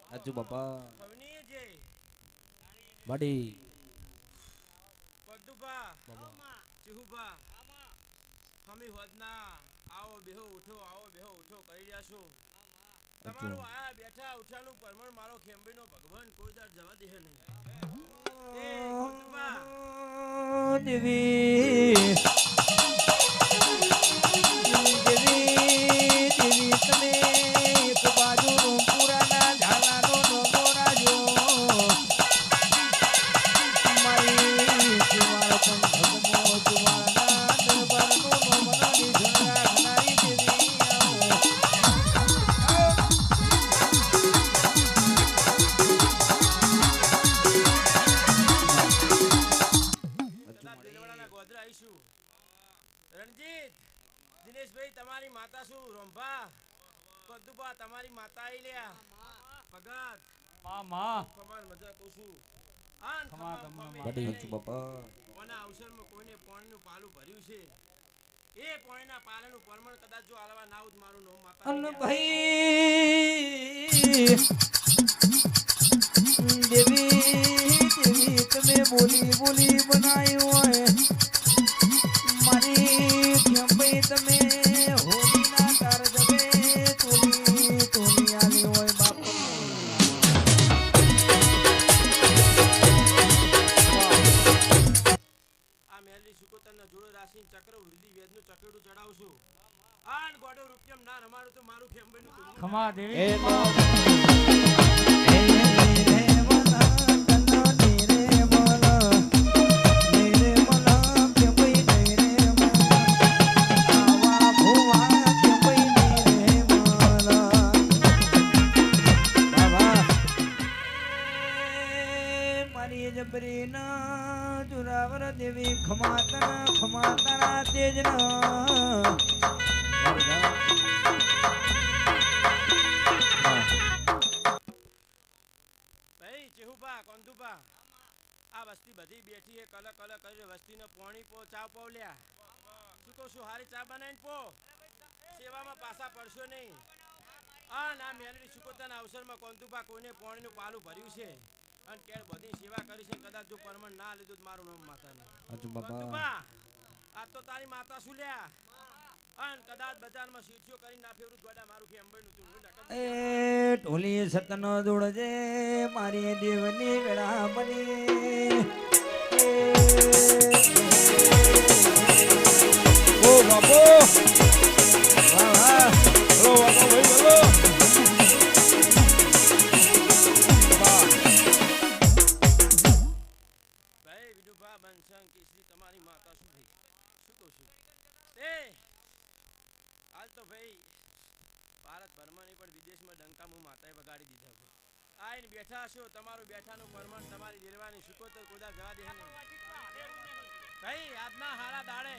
આજુ બાપા બડી પદ્દુભા ચિહુભા હમી હોદના આવો બેહો ઉઠો કરી રહ્યા છો તમારું આ બેઠા ઉઠાનું પરમણ મારો ખેંબીનો ભગવાન કોઈ દાડ જવા દે નહીં એ પદ્દુભા દેવી તમે એક બાજુ રોમપુરાના ઝાલાનો નોમો રાજો મારી ચુવાળ પણ ભગમો ચુવાળના દરબારનો નોમનો નિધન રાખનારી દેવી ગોધરા આવીશું રણજીત દિનેશભાઈ તમારી માતા શું રોંભા પદ્દુભા તમારી માતા આઈ લ્યા ભગત માં ખબર મજા કહું છું કોના અવસરમાં કોઈને પાણીનું પાલું ભર્યું છે એ પાણીના પાલનું પરમણ કદાચ જો આલવા ના આવું મારું નામ માતા અન ભાઈ દેવી તમે બોલી બનાવ્યું હોય મારી ભાઈ તમે હોલીના તાર જવે તોલી આલી હોય બાપ આ મેલની સુકોતરના જોડો રાશિ ચક્ર વૃદ્ધિ વેદનું ચક્રડું ચડાવશું આન ગોડો રૂપિયમ ના રમાડું તો મારું ખેંબેનું ખમા દેવી દેવી ખમાતના તેજના ભાઈ ચેહુભા કોંદુભા આ વસ્તી બધી બેઠી એ કલ કરી વસ્તીને પોણી પો ચા પાવ લ્યા તું તો શું હારી ચા બનાવીને પો સેવામાં પાછા પડશો નહીં આ ના મેલવી સુકોતાના અવસરમાં કોંદુભા કોઈને પોણીનું પાલું ભર્યું છે અને કેર બધી સેવા કરી છે કદાચ જો પરમણ ના લીધું મારું નામ માતાને આજુ બાપા આ તો તારી માતા શું લ્યા અન કદાચ બજારમાં સીટીઓ કરી ના ફેરું ગોડા મારું ખેંબેનું તું એ ઢોલી સતનો દોડજે મારી દેવની વેળા બની ઓ બાપો વાહ વાહ ઓ બાપો ભાઈ બોલો ભાઈ વિદુભા બંસંગ કેસરી તમારી માતા શું ભાઈ શું કહું છું એ હાલ તો ભાઈ ભારત ભરમાં નહીં પણ વિદેશમાં ડંકા હું માતાએ બગાડી દીધા આઈને બેઠા છો તમારું બેઠાનું પરમણ તમારી દિલવાની સુકોતર કોદા જવા દે નહીં ભાઈ આજના હારા દાડે